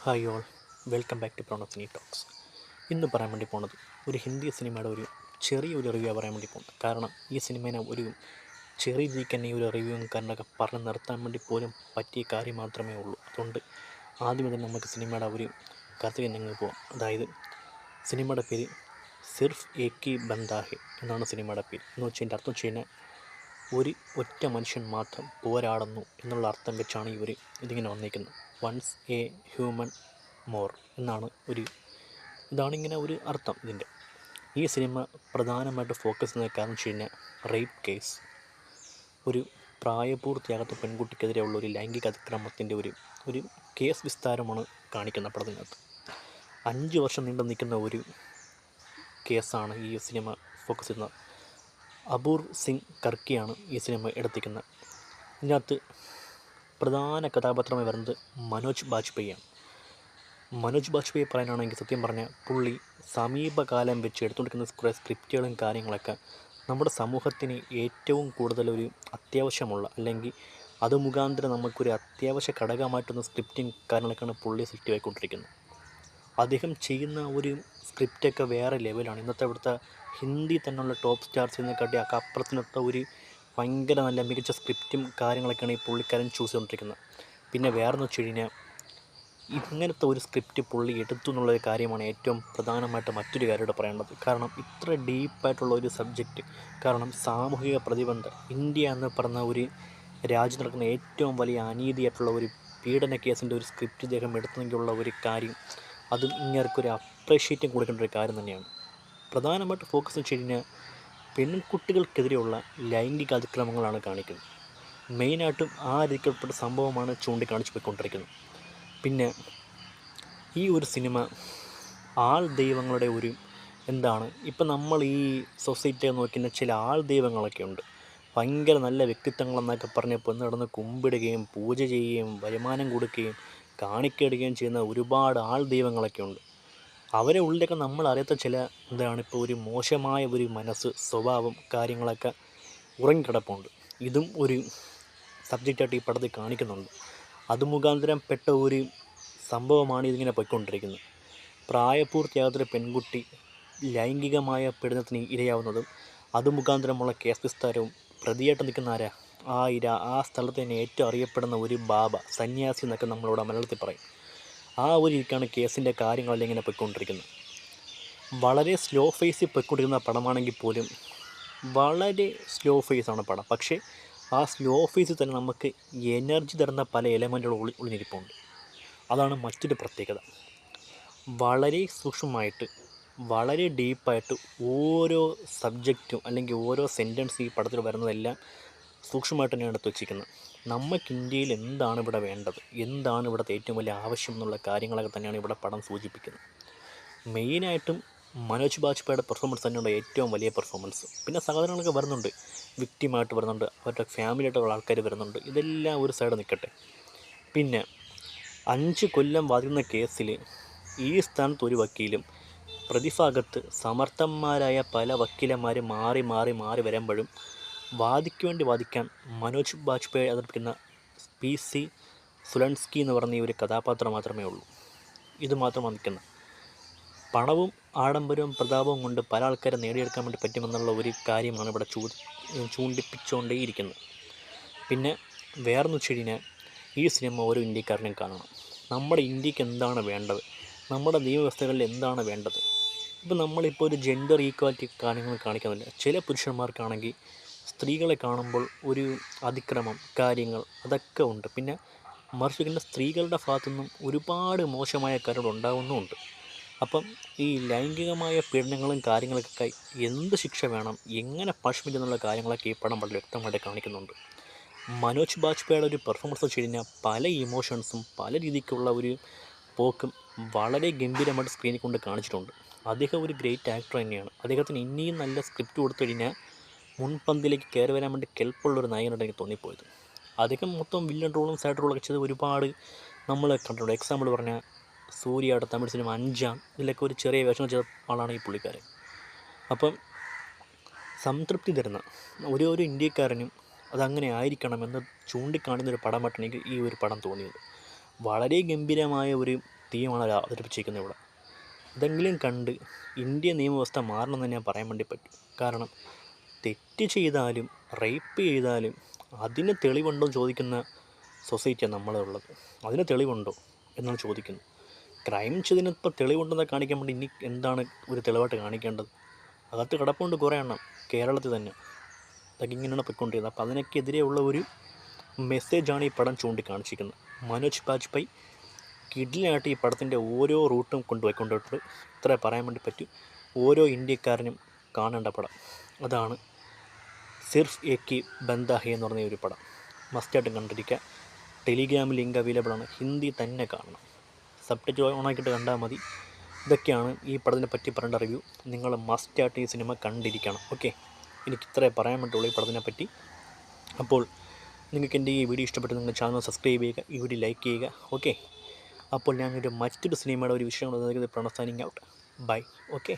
Hi all, welcome back to Pranosini talks. ഇന്ന് പറയാൻ വേണ്ടി പോണത് ഒരു ഹിന്ദി സിനിമയുടെ ഒരു ചെറിയൊരു റിവ്യൂ പറയാൻ വേണ്ടി പോകുന്നത്. കാരണം ഈ സിനിമേനെ ഒരു ചെറിയ രീതിക്ക് തന്നെ ഈ ഒരു റിവ്യൂ കാരണമൊക്കെ പറഞ്ഞ് നിർത്താൻ വേണ്ടി പോലും പറ്റിയ കാര്യം മാത്രമേ ഉള്ളൂ. അതുകൊണ്ട് ആദ്യമേ തന്നെ നമുക്ക് സിനിമയുടെ ഒരു കഥയിൽ നിങ്ങൾ പോകാം. അതായത് സിനിമയുടെ പേര് സിർഫ് ഏകി ബന്ദാഹെ എന്നാണ് സിനിമയുടെ പേര്. എന്ന് വെച്ചതിൻ്റെ അർത്ഥം വെച്ച് കഴിഞ്ഞാൽ ഒരു ഒറ്റ മനുഷ്യൻ മാത്രം പോരാടുന്നു എന്നുള്ള അർത്ഥം വെച്ചാണ് ഇതിങ്ങനെ വന്നിരിക്കുന്നത്. വൺസ് എ ഹ്യൂമൻ മോർ എന്നാണ് ഇതാണിങ്ങനെ ഒരു അർത്ഥം ഇതിൻ്റെ. ഈ സിനിമ പ്രധാനമായിട്ട് ഫോക്കസ് ചെയ്യുന്ന കാരണം വെച്ച് കഴിഞ്ഞാൽ റേപ്പ് കേസ്, ഒരു പ്രായപൂർത്തിയാകാത്ത പെൺകുട്ടിക്കെതിരെയുള്ള ഒരു ലൈംഗിക അതിക്രമത്തിൻ്റെ ഒരു കേസ് വിസ്താരമാണ് കാണിക്കുന്ന പടത്തിനകത്ത്. 5 വർഷം നീണ്ടു നിൽക്കുന്ന ഒരു കേസാണ് ഈ സിനിമ ഫോക്കസ് ചെയ്യുന്നത്. അപൂർ സിംഗ് കർക്കിയാണ് ഈ സിനിമ എടുത്തിരിക്കുന്നത്. ഇതിനകത്ത് പ്രധാന കഥാപാത്രമായി വരുന്നത് മനോജ് ബാജ്പേയിയാണ്. മനോജ് ബാജ്പേയി പറയാനാണെങ്കിൽ സത്യം പറഞ്ഞാൽ പുള്ളി സമീപകാലം വെച്ച് എടുത്തുകൊണ്ടിരിക്കുന്ന കുറേ സ്ക്രിപ്റ്റുകളും കാര്യങ്ങളൊക്കെ നമ്മുടെ സമൂഹത്തിന് ഏറ്റവും കൂടുതൽ ഒരു അത്യാവശ്യമുള്ള, അല്ലെങ്കിൽ അത് മുഖാന്തരം നമുക്കൊരു അത്യാവശ്യ ഘടകമായിട്ടുള്ള സ്ക്രിപ്റ്റിങ് കാര്യങ്ങളൊക്കെയാണ് പുള്ളി സൃഷ്ടിയായിക്കൊണ്ടിരിക്കുന്നത്. അദ്ദേഹം ചെയ്യുന്ന ഒരു സ്ക്രിപ്റ്റൊക്കെ വേറെ ലെവലാണ്. ഇവിടുത്തെ ഹിന്ദി തന്നെയുള്ള ടോപ്പ് സ്റ്റാർസിനെക്കാട്ടി അപ്പുറത്തിനൊത്ത ഒരു ഭയങ്കര നല്ല മികച്ച സ്ക്രിപ്റ്റും കാര്യങ്ങളൊക്കെയാണ് ഈ പുള്ളിക്കാരൻ ചൂസ് ചെയ്തുകൊണ്ടിരിക്കുന്നത്. പിന്നെ വേറെന്ന് വെച്ച് കഴിഞ്ഞാൽ ഇങ്ങനത്തെ ഒരു സ്ക്രിപ്റ്റ് പുള്ളി എടുത്തു എന്നുള്ളൊരു കാര്യമാണ് ഏറ്റവും പ്രധാനമായിട്ട് മറ്റൊരു കാര്യമായിട്ട് പറയേണ്ടത്. കാരണം ഇത്ര ഡീപ്പായിട്ടുള്ള ഒരു സബ്ജക്റ്റ്, കാരണം സാമൂഹിക പ്രതിബന്ധം, ഇന്ത്യ എന്ന് പറഞ്ഞ ഒരു രാജ്യം നടക്കുന്ന ഏറ്റവും വലിയ അനീതിയായിട്ടുള്ള ഒരു പീഡന കേസിൻ്റെ ഒരു സ്ക്രിപ്റ്റ് ഇദ്ദേഹം എടുത്തെങ്കിലുള്ള ഒരു കാര്യം, അതും ഇങ്ങേർക്കൊരു അപ്രീഷിയേറ്റും കൊടുക്കേണ്ട ഒരു കാര്യം തന്നെയാണ്. പ്രധാനമായിട്ട് ഫോക്കസ് വെച്ച് കഴിഞ്ഞാൽ പെൺകുട്ടികൾക്കെതിരെയുള്ള ലൈംഗിക അതിക്രമങ്ങളാണ് കാണിക്കുന്നത്. മെയിനായിട്ടും ആ രീതിയിൽപ്പെട്ട സംഭവമാണ് ചൂണ്ടിക്കാണിച്ച് പോയിക്കൊണ്ടിരിക്കുന്നത്. പിന്നെ ഈ ഒരു സിനിമ ആൾ ദൈവങ്ങളുടെ ഇപ്പം നമ്മൾ ഈ സൊസൈറ്റിയെ നോക്കുന്ന ചില ആൾ ദൈവങ്ങളൊക്കെ ഉണ്ട്. ഭയങ്കര നല്ല വ്യക്തിത്വങ്ങളെന്നൊക്കെ പറഞ്ഞ് പെണ്ണ് നടന്ന് കുമ്പിടുകയും പൂജ ചെയ്യുകയും വരുമാനം കൊടുക്കുകയും കാണിക്കയിടുകയും ചെയ്യുന്ന ഒരുപാട് ആൾ ദൈവങ്ങളൊക്കെ ഉണ്ട്. അവരെ ഉള്ളിലൊക്കെ നമ്മൾ അറിയാത്ത ചില ഇപ്പോൾ ഒരു മോശമായ ഒരു മനസ്സ്, സ്വഭാവം കാര്യങ്ങളൊക്കെ ഉറങ്ങിക്കിടപ്പുണ്ട്. ഇതും ഒരു സബ്ജക്റ്റായിട്ട് ഈ പടത്തിൽ കാണിക്കുന്നുണ്ട്. അത് മുഖാന്തരം പെട്ട ഒരു സംഭവമാണ് ഇതിങ്ങനെ പോയിക്കൊണ്ടിരിക്കുന്നത്. പ്രായപൂർത്തിയാകാത്തൊരു പെൺകുട്ടി ലൈംഗികമായ പീഡനത്തിന് ഇരയാവുന്നതും അത് മുഖാന്തരമുള്ള കേസ് വിസ്താരവും, പ്രതിയായിട്ട് നിൽക്കുന്ന ആ സ്ഥലത്ത് തന്നെ ഏറ്റവും അറിയപ്പെടുന്ന ഒരു ബാബ, സന്യാസി എന്നൊക്കെ നമ്മളിവിടെ മലയാളത്തിൽ പറയും. ആ ഒരു രീതിക്കാണ് കേസിൻ്റെ കാര്യങ്ങളെല്ലാം ഇങ്ങനെ പോയിക്കൊണ്ടിരിക്കുന്നത്. വളരെ സ്ലോ ഫേസിൽ പോയിക്കൊണ്ടിരിക്കുന്ന പടമാണെങ്കിൽ പോലും വളരെ സ്ലോ ഫേസാണ് പടം. പക്ഷേ ആ സ്ലോ ഫേസിൽ തന്നെ നമുക്ക് എനർജി തരുന്ന പല എലമെൻറ്റുകളും ഒളിഞ്ഞിരിപ്പുണ്ട്. അതാണ് മറ്റൊരു പ്രത്യേകത. വളരെ സൂക്ഷ്മമായിട്ട്, വളരെ ഡീപ്പായിട്ട് ഓരോ സബ്ജക്റ്റും അല്ലെങ്കിൽ ഓരോ സെൻറ്റൻസ് ഈ പടത്തിൽ വരുന്നതെല്ലാം സൂക്ഷ്മമായിട്ട് തന്നെയാണ് എടുത്ത് വച്ചിരിക്കുന്നത്. നമുക്ക് ഇന്ത്യയിൽ എന്താണ് ഇവിടെ വേണ്ടത്, എന്താണ് ഇവിടുത്തെ ഏറ്റവും വലിയ ആവശ്യം എന്നുള്ള കാര്യങ്ങളൊക്കെ തന്നെയാണ് ഇവിടെ പടം സൂചിപ്പിക്കുന്നത്. മെയിനായിട്ടും മനോജ് ബാജ്പേയിയുടെ പെർഫോമൻസ് തന്നെയാണ് ഏറ്റവും വലിയ പെർഫോമൻസ്. പിന്നെ സഹോദരങ്ങളൊക്കെ വരുന്നുണ്ട്, വിക്റ്റിമായിട്ട് വരുന്നുണ്ട്, അവരുടെ ഫാമിലിയായിട്ടുള്ള ആൾക്കാർ വരുന്നുണ്ട്. ഇതെല്ലാം ഒരു സൈഡ് നിൽക്കട്ടെ. പിന്നെ 5 കൊല്ലം വാദിക്കുന്ന കേസിൽ ഈ സ്ഥാനത്ത് ഒരു വക്കീലും പ്രതിഭാഗത്ത് സമർത്ഥന്മാരായ പല വക്കീലന്മാർ മാറി മാറി മാറി വരുമ്പോഴും വാദിക്കാൻ മനോജ് ബാജ്പേയി അവതരിപ്പിക്കുന്ന PC സുലൻസ്കി എന്ന് പറഞ്ഞ ഈ ഒരു കഥാപാത്രം മാത്രമേ ഉള്ളൂ. ഇത് മാത്രമാണ് നിൽക്കുന്നത്. പണവും ആഡംബരവും പ്രതാപവും കൊണ്ട് പല ആൾക്കാരെ നേടിയെടുക്കാൻ വേണ്ടി പറ്റുമെന്നുള്ള ഒരു കാര്യമാണ് ഇവിടെ ചൂണ്ടിപ്പിച്ചുകൊണ്ടേയിരിക്കുന്നത്. പിന്നെ വേറെന്ന് വെച്ച് കഴിഞ്ഞാൽ ഈ സിനിമ ഓരോ ഇന്ത്യക്കാരനും കാണണം. നമ്മുടെ ഇന്ത്യക്ക് എന്താണ് വേണ്ടത്, നമ്മുടെ നിയമവ്യവസ്ഥകളിൽ എന്താണ് വേണ്ടത്. ഇപ്പോൾ നമ്മളിപ്പോൾ ഒരു ജെൻഡർ ഈക്വാലിറ്റി കാര്യങ്ങൾ കാണിക്കുന്നില്ല. ചില പുരുഷന്മാർക്കാണെങ്കിൽ സ്ത്രീകളെ കാണുമ്പോൾ ഒരു അതിക്രമം കാര്യങ്ങൾ അതൊക്കെ ഉണ്ട്. പിന്നെ മറിച്ച് സ്ത്രീകളുടെ ഭാഗത്തുനിന്നും ഒരുപാട് മോശമായ കാര്യങ്ങൾ ഉണ്ടാകുന്നുമുണ്ട്. അപ്പം ഈ ലൈംഗികമായ പീഡനങ്ങളും കാര്യങ്ങളൊക്കെ എന്ത് ശിക്ഷ വേണം, എങ്ങനെ പണിഷ്മെൻ്റ് എന്നുള്ള കാര്യങ്ങളൊക്കെ ഈ പടം വളരെ വ്യക്തമായിട്ട് കാണിക്കുന്നുണ്ട്. മനോജ് ബാജ്പേയിയുടെ ഒരു പെർഫോമൻസ് വെച്ച് കഴിഞ്ഞാൽ പല ഇമോഷൻസും പല രീതിക്കുള്ള ഒരു പോക്കും വളരെ ഗംഭീരമായിട്ട് സ്ക്രീനിൽ കൊണ്ട് കാണിച്ചിട്ടുണ്ട്. അദ്ദേഹം ഒരു ഗ്രേറ്റ് ആക്ടർ തന്നെയാണ്. അദ്ദേഹത്തിന് ഇനിയും നല്ല സ്ക്രിപ്റ്റ് കൊടുത്തു കഴിഞ്ഞാൽ മുൻപന്തിയിലേക്ക് കയറി വരാൻ വേണ്ടി കെൽപ്പുള്ളൊരു നായകനായിട്ട് എനിക്ക് തോന്നിപ്പോയത്. അദ്ദേഹം മൊത്തം വില്ലൻ റോളും സൈഡ് റോളൊക്കെ ചെയ്ത് ഒരുപാട് നമ്മൾ കണ്ടിട്ടുണ്ട്. എക്സാമ്പിൾ പറഞ്ഞാൽ സൂര്യയുടെ തമിഴ് സിനിമ അഞ്ചാം, ഇതിലൊക്കെ ഒരു ചെറിയ വേഷം ചെയ്ത ആളാണ് ഈ പുള്ളിക്കാരൻ. അപ്പം സംതൃപ്തി തരുന്ന ഓരോ ഇന്ത്യക്കാരനും അതങ്ങനെ ആയിരിക്കണമെന്ന് ചൂണ്ടിക്കാണിക്കുന്നൊരു പടമായിട്ടാണ് എനിക്ക് ഈ ഒരു പടം തോന്നിയത്. വളരെ ഗംഭീരമായ ഒരു തീമാണ് അവതരിപ്പിച്ചിരിക്കുന്നത് ഇവിടെ. ഇതെങ്കിലും കണ്ട് ഇന്ത്യൻ നിയമവ്യവസ്ഥ മാറണമെന്ന് ഞാൻ പറയാൻ വേണ്ടി പറ്റും. കാരണം തെറ്റ് ചെയ്താലും റേപ്പ് ചെയ്താലും അതിന് തെളിവുണ്ടോ എന്ന് ചോദിക്കുന്ന സൊസൈറ്റിയാണ് നമ്മളുള്ളത്. അതിന് തെളിവുണ്ടോ എന്നാണ് ചോദിക്കുന്നത്. ക്രൈം ചെയ്തതിനിപ്പോൾ തെളിവുണ്ടെന്ന് കാണിക്കാൻ വേണ്ടി ഇനി എന്താണ് ഒരു തെളിവായിട്ട് കാണിക്കേണ്ടത്? അകത്ത് കിടപ്പുണ്ട് കുറേ എണ്ണം കേരളത്തിൽ തന്നെ. അതൊക്കെ ഇങ്ങനെയാണ് പൊയ്ക്കൊണ്ടിരുന്നത്. അപ്പോൾ അതിനൊക്കെതിരെയുള്ള ഒരു മെസ്സേജാണ് ഈ പടം ചൂണ്ടിക്കാണിച്ചിരിക്കുന്നത്. മനോജ് ബാജ്പേയി കിഡിലായിട്ട് ഈ പടത്തിൻ്റെ ഓരോ റൂട്ടും കൊണ്ടുപോയിക്കൊണ്ടിട്ടുണ്ട്. ഇത്രേ പറയാൻ വേണ്ടി പറ്റും. ഓരോ ഇന്ത്യക്കാരനും കാണേണ്ട പടം അതാണ് സിർഫ് ഏക് ബന്ദാ ഹൈ എന്ന് പറഞ്ഞ ഒരു പടം. മസ്റ്റായിട്ടും കണ്ടിരിക്കുക. ടെലിഗ്രാമിൽ ലിങ്ക് അവൈലബിളാണ്. ഹിന്ദി തന്നെ കാണണം. സബ്ടൈറ്റിൽ ഓണാക്കിയിട്ട് കണ്ടാൽ മതി. ഇതൊക്കെയാണ് ഈ പടത്തിനെ പറ്റി പറയേണ്ട റിവ്യൂ. നിങ്ങൾ മസ്റ്റായിട്ട് ഈ സിനിമ കണ്ടിരിക്കണം. ഓക്കെ, എനിക്ക് ഇത്രേ പറയാൻ പറ്റുള്ളൂ ഈ പടത്തിനെ പറ്റി. അപ്പോൾ നിങ്ങൾക്ക് എൻ്റെ ഈ വീഡിയോ ഇഷ്ടപ്പെട്ട് നിങ്ങൾ ചാനൽ സബ്സ്ക്രൈബ് ചെയ്യുക, ഈ വീഡിയോ ലൈക്ക് ചെയ്യുക. ഓക്കെ, അപ്പോൾ ഞാനൊരു മറ്റൊരു സിനിമയുടെ ഒരു വിഷയം Pranav signing out. Bye. Okay.